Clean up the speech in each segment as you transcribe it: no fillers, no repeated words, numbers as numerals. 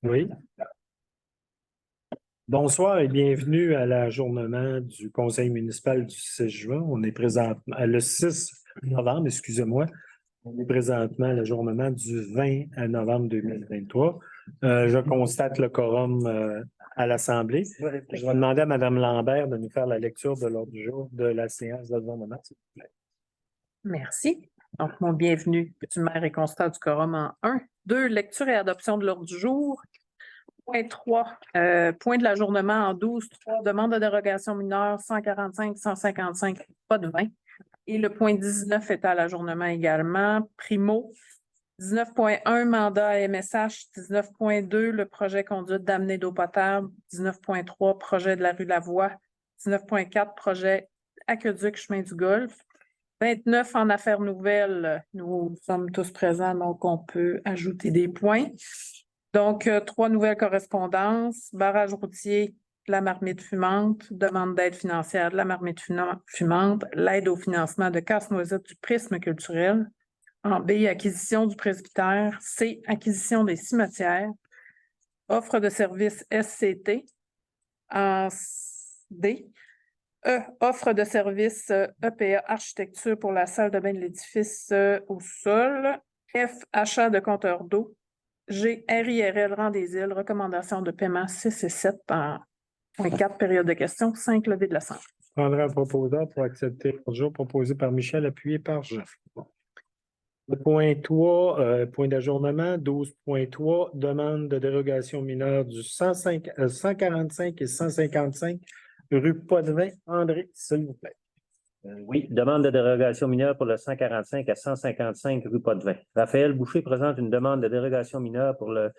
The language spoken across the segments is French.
Oui. Bonsoir et bienvenue à l'ajournement du Conseil municipal du 6 juin. On est présentement le 6 novembre, excusez-moi. On est présentement à l'ajournement du 20 novembre 2023. Je constate le quorum à l'Assemblée. Je vais demander à Mme Lambert de nous faire la lecture de l'ordre du jour de la séance d'ajournement, s'il vous plaît. Merci. Donc, mon bienvenue du maire et constat du quorum en 1. 2, lecture et adoption de l'ordre du jour. Point 3, point de l'ajournement en 12. 3, demande de dérogation mineure 145, 155, pas de 20. Et le point 19 est à l'ajournement également. Primo, 19.1, mandat à MSH. 19.2, le projet conduite d'amener d'eau potable. 19.3, projet de la rue Lavoie. 19.4, projet aqueduc chemin du Golfe. 29 en affaires nouvelles, nous sommes tous présents, donc on peut ajouter des points. Donc, 3 nouvelles correspondances, barrage routier, la marmite fumante, demande d'aide financière de la marmite fumante, l'aide au financement de Casse-Noisette du prisme culturel. En B, acquisition du presbytère. C, acquisition des cimetières. Offre de services SCT. En D, offre de service EPA architecture pour la salle de bain de l'édifice au sol. F, achat de compteurs d'eau. G, RIRL rang des îles, recommandation de paiement 6 et 7 en point 4, période de questions, 5, levée de la sanction. Je prendrai un proposeur pour accepter l'ordre du jour proposé par Michel, appuyé par Jean. Le point 3, point d'ajournement, 12.3, demande de dérogation mineure du 145 et 155 rue Potvin. André, s'il vous plaît. Oui, demande de dérogation mineure pour le 145 à 155 rue Potvin. Raphaël Boucher présente une demande de dérogation mineure pour le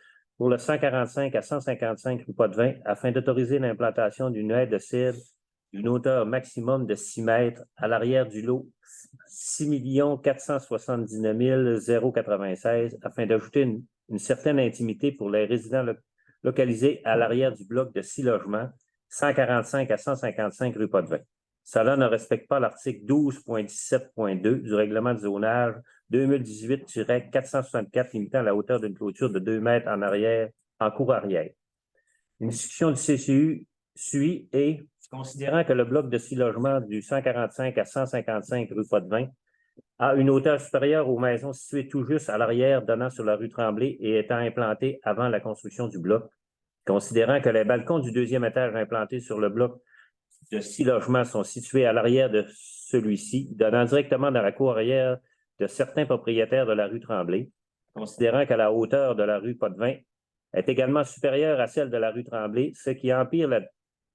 145 à 155 rue Potvin afin d'autoriser l'implantation d'une haie de cèdre d'une hauteur maximum de 6 mètres à l'arrière du lot 6 479 096 afin d'ajouter une certaine intimité pour les résidents localisés à l'arrière du bloc de 6 logements 145 à 155 rue Potvin. Cela ne respecte pas l'article 12.17.2 du règlement de zonage 2018-464 limitant la hauteur d'une clôture de 2 mètres en cour arrière. Une discussion du CCU suit et, considérant que le bloc de 6 logements du 145 à 155 rue Potvin a une hauteur supérieure aux maisons situées tout juste à l'arrière donnant sur la rue Tremblay et étant implantées avant la construction du bloc, considérant que les balcons du 2e étage implantés sur le bloc de 6 logements sont situés à l'arrière de celui-ci, donnant directement dans la cour arrière de certains propriétaires de la rue Tremblay, considérant que la hauteur de la rue Potvin est également supérieure à celle de la rue Tremblay, ce qui empire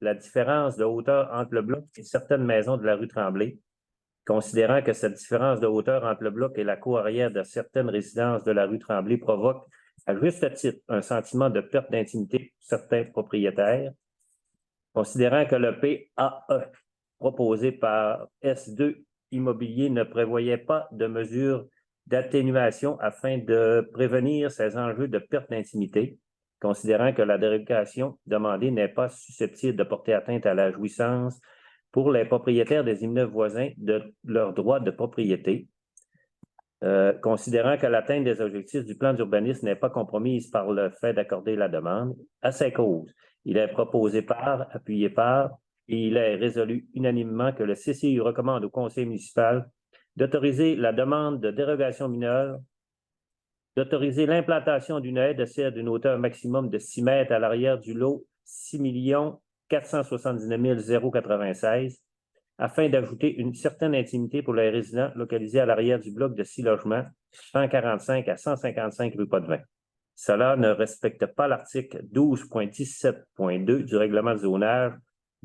la différence de hauteur entre le bloc et certaines maisons de la rue Tremblay, considérant que cette différence de hauteur entre le bloc et la cour arrière de certaines résidences de la rue Tremblay provoque, à juste titre, un sentiment de perte d'intimité pour certains propriétaires, considérant que le PAE proposé par S2 Immobilier ne prévoyait pas de mesures d'atténuation afin de prévenir ces enjeux de perte d'intimité, considérant que la dérogation demandée n'est pas susceptible de porter atteinte à la jouissance pour les propriétaires des immeubles voisins de leurs droits de propriété, considérant que l'atteinte des objectifs du plan d'urbanisme n'est pas compromise par le fait d'accorder la demande, à ces causes. Il est proposé par, appuyé par, et il est résolu unanimement que le CCU recommande au conseil municipal d'autoriser la demande de dérogation mineure, d'autoriser l'implantation d'une haie de cèdre d'une hauteur maximum de 6 mètres à l'arrière du lot 6 479 096 afin d'ajouter une certaine intimité pour les résidents localisés à l'arrière du bloc de 6 logements 145 à 155 rue Potvin. Cela ne respecte pas l'article 12.17.2 du règlement de zonage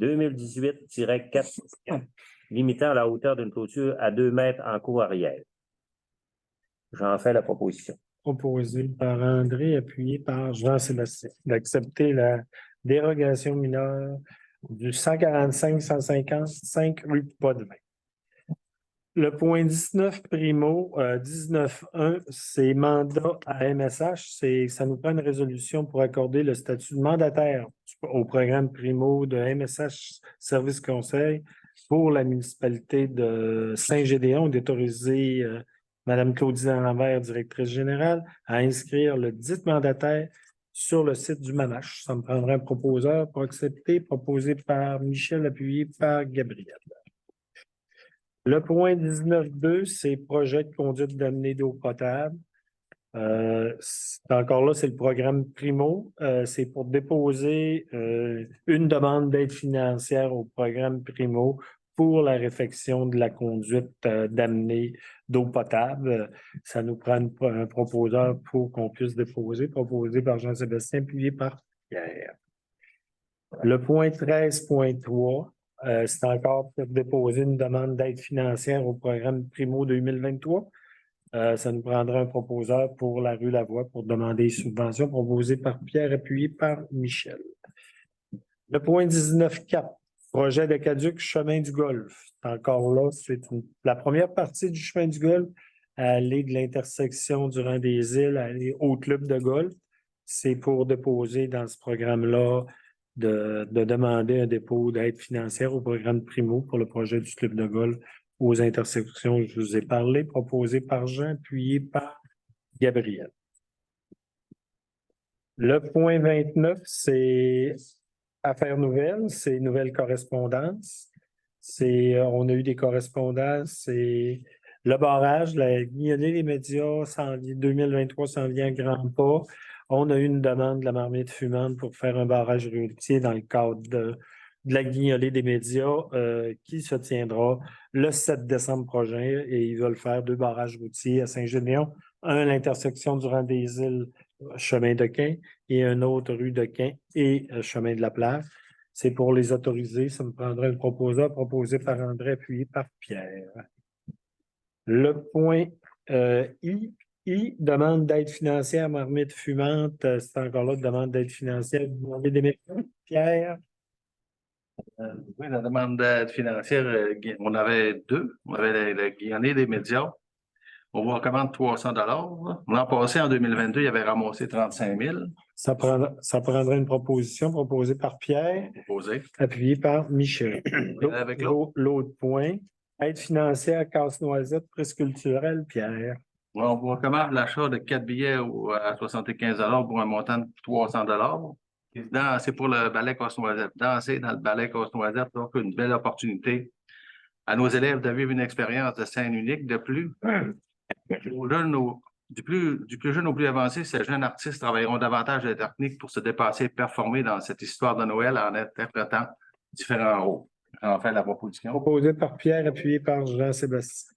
2018-4 limitant la hauteur d'une clôture à 2 mètres en cour arrière. J'en fais la proposition. Proposé par André, appuyé par Jean-Sébastien, d'accepter la dérogation mineure du 145-155 rue Potvin. Le point 19 primo, 19.1, c'est mandat à MSH. Ça nous prend une résolution pour accorder le statut de mandataire au programme primo de MSH Service Conseil pour la municipalité de Saint-Gédéon, d'autoriser Mme Claudine Lambert, directrice générale, à inscrire le dit mandataire sur le site du Manache. Ça me prendrait un proposeur pour accepter, proposé par Michel, appuyé par Gabriel. Le point 19.2, c'est projet de conduite d'amener d'eau potable. Encore là, c'est le programme Primo. C'est pour déposer une demande d'aide financière au programme Primo pour la réfection de la conduite d'amener d'eau potable. Ça nous prend un proposeur pour qu'on puisse déposer, proposé par Jean-Sébastien, appuyé par Pierre. Le point 13.3, c'est encore pour déposer une demande d'aide financière au programme Primo 2023. Ça nous prendra un proposeur pour la rue Lavoie pour demander subvention proposée par Pierre, appuyé par Michel. Le point 19.4, projet de Caduc, chemin du Golfe. Encore là, c'est la première partie du chemin du Golfe, aller de l'intersection du rang des îles, aller au club de golf. C'est pour déposer dans ce programme-là de demander un dépôt d'aide financière au programme Primo pour le projet du club de golf aux intersections, je vous ai parlé, proposé par Jean, appuyé par Gabriel. Le point 29, c'est affaires nouvelles, c'est nouvelles correspondances. On a eu des correspondances, c'est le barrage, la guignolée des médias, 2023 s'en vient à grands pas. On a eu une demande de la marmite fumante pour faire un barrage routier dans le cadre de la guignolée des médias qui se tiendra le 7 décembre prochain et ils veulent faire 2 barrages routiers à Saint-Gédéon, un à l'intersection du rang des îles, chemin de Quin, et un autre rue de Quin et chemin de la Plage. C'est pour les autoriser. Ça me prendrait un proposeur proposé par André, appuyé par Pierre. Le point I, demande d'aide financière, marmite fumante. C'est encore là, demande d'aide financière. Vous demandez des méthodes, Pierre? Oui, la demande d'aide financière, on avait 2. On avait la guignolée des médias. On vous recommande 300 $. L'an passé, en 2022, il avait ramassé 35 000. Ça prendrait une proposition proposée par Pierre, Posé. appuyée par Michel. Avec l'autre. L'autre point, aide financière, casse-noisette, presculturelle, Pierre. On vous recommande l'achat de 4 billets à 75 $ pour un montant de 300 $. C'est pour le ballet casse-noisette. Danser dans le ballet casse-noisette, donc une belle opportunité à nos élèves de vivre une expérience de scène unique. De plus, du plus jeune au plus avancé, ces jeunes artistes travailleront davantage de techniques pour se dépasser et performer dans cette histoire de Noël en interprétant différents rôles. En fait, la proposition. Proposé par Pierre, appuyé par Jean-Sébastien.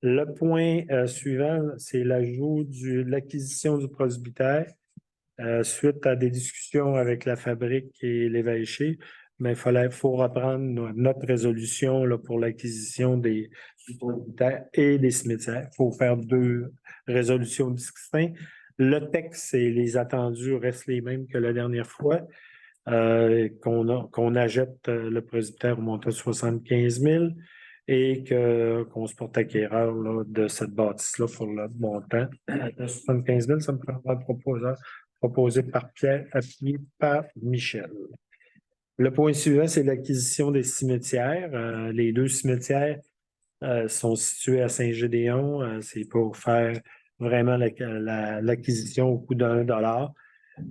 Le point suivant, c'est l'ajout de l'acquisition du presbytère suite à des discussions avec la fabrique et l'évêché. Mais il faut reprendre notre résolution là, pour l'acquisition du presbytère et des cimetières. Il faut faire 2 résolutions distinctes. Le texte et les attendus restent les mêmes que la dernière fois. Qu'on achète le presbytère au montant de 75 000 et qu'on se porte acquéreur là, de cette bâtisse-là pour le montant de 75 000. Ça me prendra un proposeur proposé par Pierre, appuyé par Michel. Le point suivant, c'est l'acquisition des cimetières. Les 2 cimetières sont situés à Saint-Gédéon. C'est pour faire vraiment l'acquisition au coût d'1 $.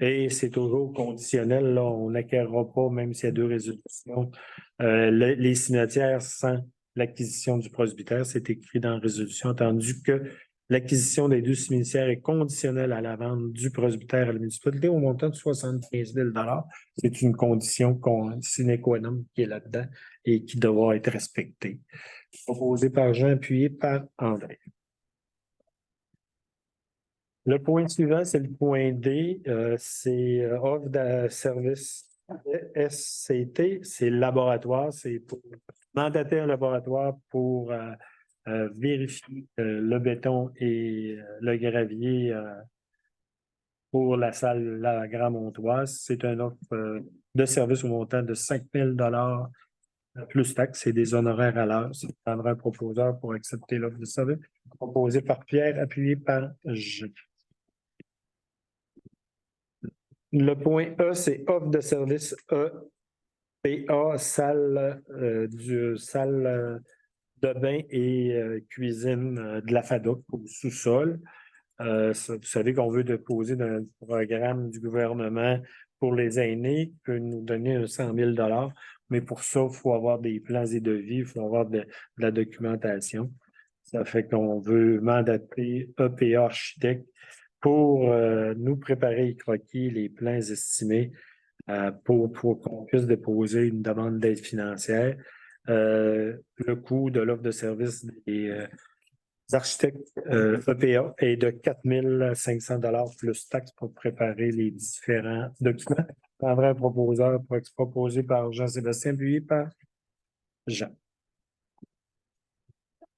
Et c'est toujours conditionnel, là, on n'acquérera pas, même s'il y a 2 résolutions. Les cimetières sans l'acquisition du presbytère, c'est écrit dans la résolution, tandis que l'acquisition des 2 cimetières est conditionnelle à la vente du presbytère à la municipalité au montant de 75 000 $. C'est une condition sine qua non qui est là-dedans et qui devra être respectée. Proposé par Jean, appuyé par André. Le point suivant, c'est le point D, c'est offre de service SCT, c'est le laboratoire, c'est pour mandater un laboratoire pour vérifier le béton et le gravier pour la salle La Grand-Montoise. C'est une offre de service au montant de 5 000 $ plus taxes et des honoraires à l'heure. Ça prendra un proposeur pour accepter l'offre de service proposée par Pierre, appuyé par Jean. Le point E, c'est offre de service EPA, salle de bain et cuisine de la FADOC au sous-sol. Vous savez qu'on veut déposer dans le programme du gouvernement pour les aînés, qui peut nous donner 100 000 $. Mais pour ça, il faut avoir des plans et devis, il faut avoir de la documentation. Ça fait qu'on veut mandater EPA Architecte pour nous préparer les croquis, les plans estimés pour qu'on puisse déposer une demande d'aide financière. Le coût de l'offre de service des architectes EPA est de 4 500 $ plus taxes pour préparer les différents documents. Je prendrai un proposeur pour être proposé par Jean-Sébastien, puis par Jean.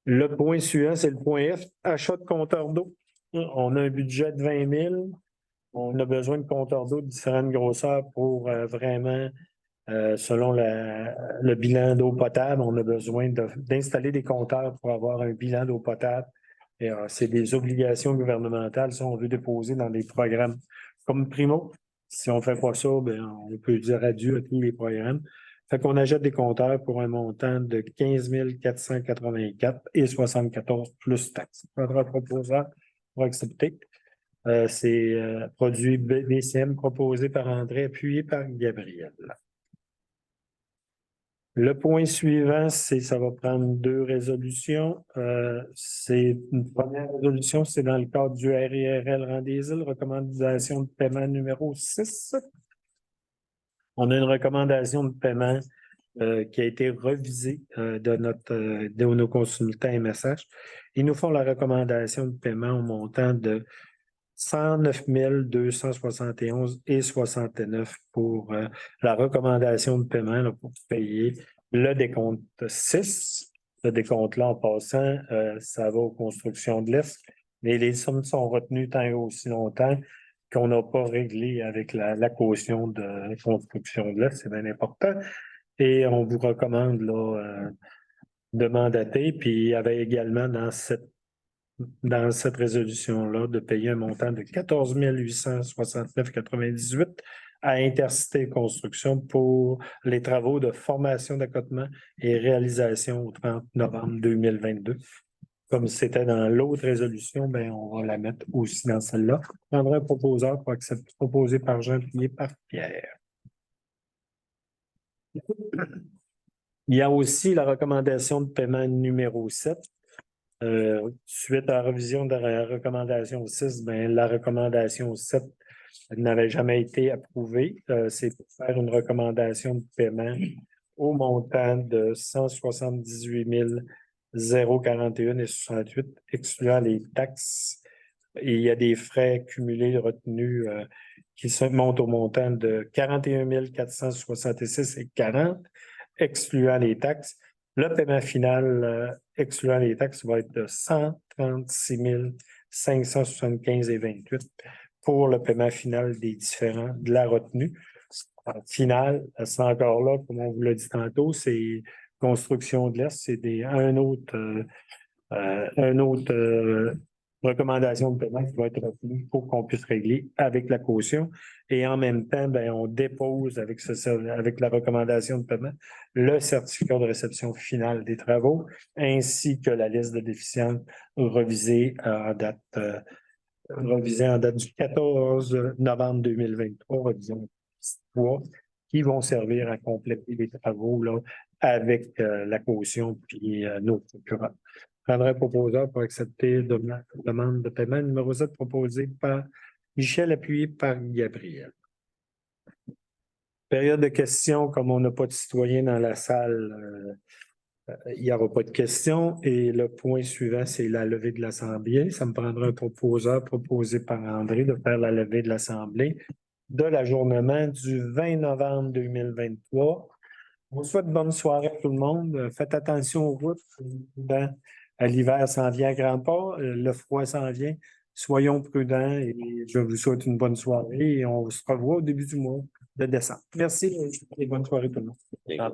Le point suivant, c'est le point F, achat de compteurs d'eau. On a un budget de 20 000. On a besoin de compteurs d'eau de différentes grosseurs pour vraiment, selon le bilan d'eau potable, on a besoin d'installer des compteurs pour avoir un bilan d'eau potable. Et c'est des obligations gouvernementales, ça, on veut déposer dans des programmes comme Primo. Si on ne fait pas ça, ben, on peut dire adieu à tous les programmes. Fait qu'on achète des compteurs pour un montant de 15 484 et 74 plus taxes. Notre proposeur pour accepter. C'est produit BCM proposé par André, appuyé par Gabriel. Le point suivant, ça va prendre 2 résolutions. C'est une première résolution, c'est dans le cadre du RIRL Rang-des-Îles, recommandation de paiement numéro 6. On a une recommandation de paiement qui a été revisée de nos consultants MSH. Ils nous font la recommandation de paiement au montant de 109 271 et 69 pour la recommandation de paiement là, pour payer le décompte 6. Le décompte-là, en passant, ça va aux constructions de l'Est. Mais les sommes sont retenues tant et aussi longtemps qu'on n'a pas réglé avec la caution de construction de l'Est. C'est bien important. Et on vous recommande là, de mandater. Puis il y avait également dans cette résolution-là de payer un montant de 14 869,98 à Intercité Construction pour les travaux de formation d'accotement et réalisation au 30 novembre 2022. Comme c'était dans l'autre résolution, ben on va la mettre aussi dans celle-là. Je prendrai un proposeur pour accepter, proposé par Jean, puis par Pierre. Il y a aussi la recommandation de paiement numéro 7. Suite à la revision de la recommandation 6, ben, la recommandation 7 n'avait jamais été approuvée. C'est pour faire une recommandation de paiement au montant de 178 041,68, excluant les taxes. Et il y a des frais cumulés retenus qui montent au montant de 41 466,40, excluant les taxes. Le paiement final, excluant les taxes, va être de 136 575,28 pour le paiement final des différents de la retenue. Final, c'est encore là, comme on vous l'a dit tantôt, c'est construction de l'Est, c'est un autre recommandation de paiement qui va être retenue pour qu'on puisse régler avec la caution. Et en même temps, ben, on dépose avec la recommandation de paiement le certificat de réception finale des travaux, ainsi que la liste de déficients revisée en date du 14 novembre 2023, revision 3, qui vont servir à compléter les travaux là, avec la caution puis nos concurrents. Je prendrai un proposeur pour accepter la demande de paiement numéro 7 proposée par Michel, appuyé par Gabriel. Période de questions, comme on n'a pas de citoyens dans la salle, il n'y aura pas de questions. Et le point suivant, c'est la levée de l'Assemblée. Ça me prendra un proposeur proposé par André de faire la levée de l'Assemblée de l'ajournement du 20 novembre 2023. On vous souhaite bonne soirée à tout le monde. Faites attention aux routes. L'hiver s'en vient à grands pas. Le froid s'en vient. Soyons prudents et je vous souhaite une bonne soirée et on se revoit au début du mois de décembre. Merci et bonne soirée tout le monde.